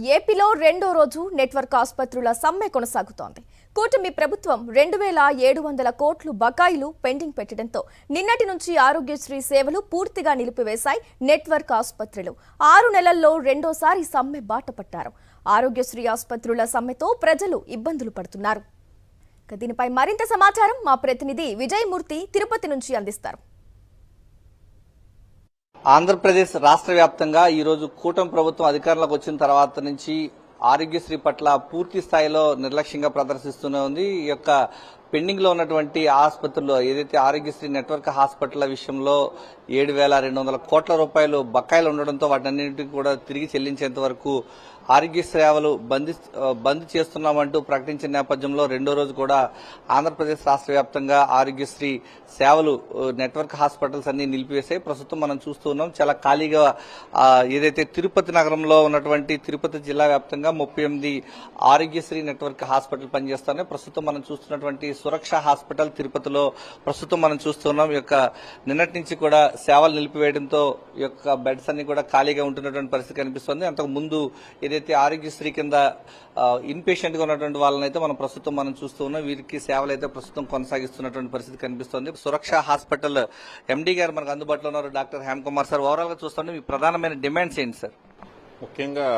ఏపీలో రెండో రోజు నెట్వర్క్ ఆసుపత్రుల సమ్మె కొనసాగుతోంది. కూటమి ప్రభుత్వం 2700 కోట్లు బకాయిలు పెండింగ్ పెట్టడంతో నిన్నటి నుంచి ఆరోగ్యశ్రీ సేవలు పూర్తిగా నిలిపివేశాయి నెట్వర్క్ ఆసుపత్రులు. 6 నెలల్లో రెండోసారి సమ్మె బాట పట్టారు. ఆరోగ్యశ్రీ ఆసుపత్రుల సమ్మెతో ప్రజలు ఇబ్బందులు పడుతున్నారు. దీనిపై మరింత సమాచారం మా ప్రతినిధి విజయమూర్తి తిరుపతి నుంచి అందిస్తారు. ఆంధ్రప్రదేశ్ రాష్ట్ర వ్యాప్తంగా ఈ రోజు కూటమి ప్రభుత్వం అధికారంలోకి వచ్చిన తర్వాత నుంచి ఆరోగ్యశ్రీ పట్ల పూర్తి స్థాయిలో నిర్లక్ష్యంగా ప్రదర్శిస్తూనే ఉంది. ఈ యొక్క పెండింగ్ లో ఉన్నటువంటి ఆసుపత్రుల్లో ఏదైతే ఆరోగ్యశ్రీ నెట్వర్క్ హాస్పిటల్ విషయంలో 7,200 కోట్ల రూపాయలు బకాయిలు ఉండడంతో వాటన్నింటినీ కూడా తిరిగి చెల్లించేంత వరకు ఆరోగ్య సేవలు బంద్ చేస్తున్నామంటూ ప్రకటించిన నేపథ్యంలో రెండో రోజు కూడా ఆంధ్రప్రదేశ్ రాష్ట్ర వ్యాప్తంగా ఆరోగ్యశ్రీ సేవలు నెట్వర్క్ హాస్పిటల్స్ అన్ని నిలిపివేశాయి. ప్రస్తుతం మనం చూస్తూ ఉన్నాం చాలా ఖాళీగా ఏదైతే తిరుపతి నగరంలో ఉన్నటువంటి తిరుపతి జిల్లా వ్యాప్తంగా 38 ఆరోగ్యశ్రీ నెట్వర్క్ హాస్పిటల్ పనిచేస్తున్నాయి. ప్రస్తుతం మనం చూస్తున్నటువంటి సురక్ష హాస్పిటల్ తిరుపతిలో ప్రస్తుతం మనం చూస్తున్నాం. ఈ యొక్క నిన్నటి నుంచి కూడా సేవలు నిలిపివేయడంతో ఈ యొక్క బెడ్స్ అన్ని కూడా ఖాళీగా ఉంటున్నటువంటి పరిస్థితి కనిపిస్తుంది. అంతకు ముందు ఏదైతే ఆరోగ్యశ్రీ కింద ఇన్ పేషెంట్ గా ఉన్నటువంటి వాళ్ళనైతే మనం చూస్తూ ఉన్నాం. వీరికి సేవలు అయితే ప్రస్తుతం కొనసాగిస్తున్నటువంటి పరిస్థితి కనిపిస్తుంది. సురక్ష హాస్పిటల్ ఎండీ గారు మనకు అందుబాటులో ఉన్నారు. Doctor Hem Kumar sir, overall గా చూస్తుంటే మీ ప్రధానమైన డిమాండ్స్ ఏంటి సార్? ముఖ్యంగా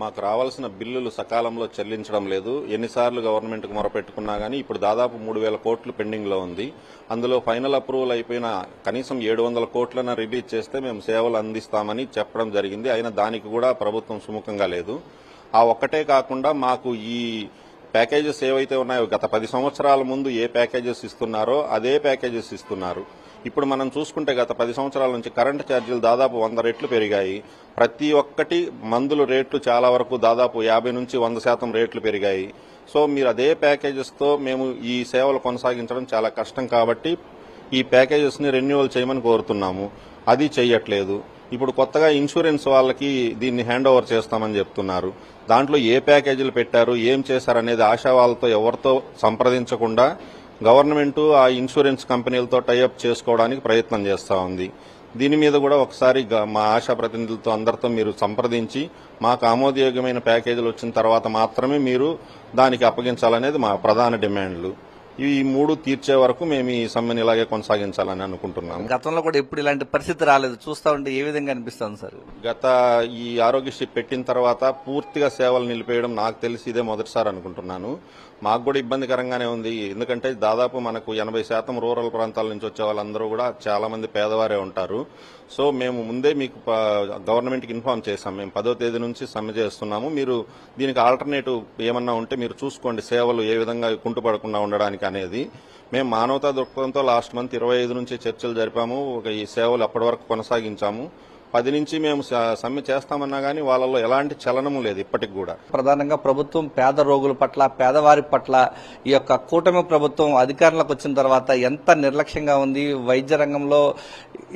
మాకు రావాల్సిన బిల్లులు సకాలంలో చెల్లించడం లేదు. ఎన్నిసార్లు గవర్నమెంట్ కు మొరపెట్టుకున్నా గానీ ఇప్పుడు దాదాపు 3,000 కోట్లు పెండింగ్ లో ఉంది. అందులో ఫైనల్ అప్రూవల్ అయిపోయిన కనీసం 700 కోట్లను రిలీజ్ చేస్తే మేము సేవలు అందిస్తామని చెప్పడం జరిగింది. అయినా దానికి కూడా ప్రభుత్వం సుముఖంగా లేదు. ఆ ఒక్కటే కాకుండా మాకు ఈ ప్యాకేజెస్ ఏవైతే ఉన్నాయో గత 10 సంవత్సరాల ముందు ఏ ప్యాకేజెస్ ఇస్తున్నారో అదే ప్యాకేజెస్ ఇస్తున్నారు. ఇప్పుడు మనం చూసుకుంటే గత 10 సంవత్సరాల నుంచి కరెంటు ఛార్జీలు దాదాపు 100 రెట్లు పెరిగాయి. ప్రతి ఒక్కటి మందుల రేట్లు చాలా వరకు దాదాపు 50 నుంచి 100% రేట్లు పెరిగాయి. సో మీరు అదే ప్యాకేజెస్ తో మేము ఈ సేవలు కొనసాగించడం చాలా కష్టం కాబట్టి ఈ ప్యాకేజెస్ ని రెన్యువల్ చేయమని కోరుతున్నాము. అది చెయ్యట్లేదు. ఇప్పుడు కొత్తగా ఇన్సూరెన్స్ వాళ్ళకి దీన్ని హ్యాండ్ ఓవర్ చేస్తామని చెప్తున్నారు. దాంట్లో ఏ ప్యాకేజీలు పెట్టారు, ఏం చేశారనేది ఆశా వాళ్ళతో ఎవరితో సంప్రదించకుండా గవర్నమెంట్ ఆ ఇన్సూరెన్స్ కంపెనీలతో టైఅప్ చేసుకోవడానికి ప్రయత్నం చేస్తా ఉంది. దీని మీద కూడా ఒకసారి మా ఆశా ప్రతినిధులతో అందరితో మీరు సంప్రదించి మాకు ఆమోదయోగ్యమైన ప్యాకేజీలు వచ్చిన తర్వాత మాత్రమే మీరు దానికి అప్పగించాలనేది మా ప్రధాన డిమాండ్లు. ఈ 3 తీర్చే వరకు మేము ఈ సమ్మెను ఇలాగే కొనసాగించాలని అనుకుంటున్నాం. గతంలో కూడా ఎప్పుడు ఇలాంటి పరిస్థితి రాలేదు. చూస్తా ఉంటే ఏ విధంగా అనిపిస్తుంది సార్? గత ఈ ఆరోగ్యశ్రీ పెట్టిన తర్వాత పూర్తిగా సేవలు నిలిపేయడం నాకు తెలిసి ఇదే మొదటిసారి అనుకుంటున్నాను. మాకు కూడా ఇబ్బందికరంగానే ఉంది. ఎందుకంటే దాదాపు మనకు 80% రూరల్ ప్రాంతాల నుంచి వచ్చే వాళ్ళందరూ కూడా చాలా మంది పేదవారే ఉంటారు. సో మేము ముందే మీకు గవర్నమెంట్ కి ఇన్ఫార్మ్ చేశాం. మేము 10వ తేదీ నుంచి సమ్మె చేస్తున్నాము. మీరు దీనికి ఆల్టర్నేటివ్ ఏమన్నా ఉంటే మీరు చూసుకోండి, సేవలు ఏ విధంగా కుంటుపడకుండా ఉండడానికి అనేది. మేము మానవతా దృక్పథంతో లాస్ట్ మంత్ 25 నుంచి చర్చలు జరిపాము. ఈ సేవలు అప్పటి వరకు కొనసాగించాము. 10 నుంచి మేము సమ్మె చేస్తామన్నా గానీ వాళ్ళలో ఎలాంటి చలనము లేదు ఇప్పటికి కూడా. ప్రధానంగా ప్రభుత్వం పేద రోగుల పట్ల, పేదవారి పట్ల ఈ యొక్క కూటమి ప్రభుత్వం అధికారంలోకి వచ్చిన తర్వాత ఎంత నిర్లక్ష్యంగా ఉంది. వైద్య రంగంలో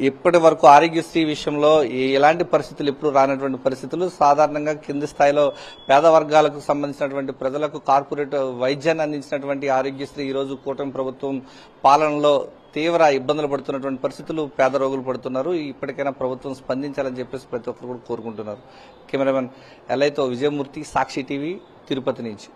ఇప్పటి వరకు ఆరోగ్యశ్రీ విషయంలో ఎలాంటి పరిస్థితులు ఎప్పుడు రానటువంటి పరిస్థితులు, సాధారణంగా కింది స్థాయిలో పేద వర్గాలకు సంబంధించినటువంటి ప్రజలకు కార్పొరేట్ వైద్యాన్ని అందించినటువంటి ఆరోగ్యశ్రీ ఈ రోజు కూటమి ప్రభుత్వం పాలనలో తీవ్ర ఇబ్బందులు పడుతున్నటువంటి పరిస్థితులు పేద రోగులు పడుతున్నారు. ఇప్పటికైనా ప్రభుత్వం స్పందించాలని చెప్పేసి ప్రతి ఒక్కరు కూడా కోరుకుంటున్నారు. కెమెరామెన్ ఎల్ఐతో విజయమూర్తి, సాక్షి టీవీ, తిరుపతి నుంచి.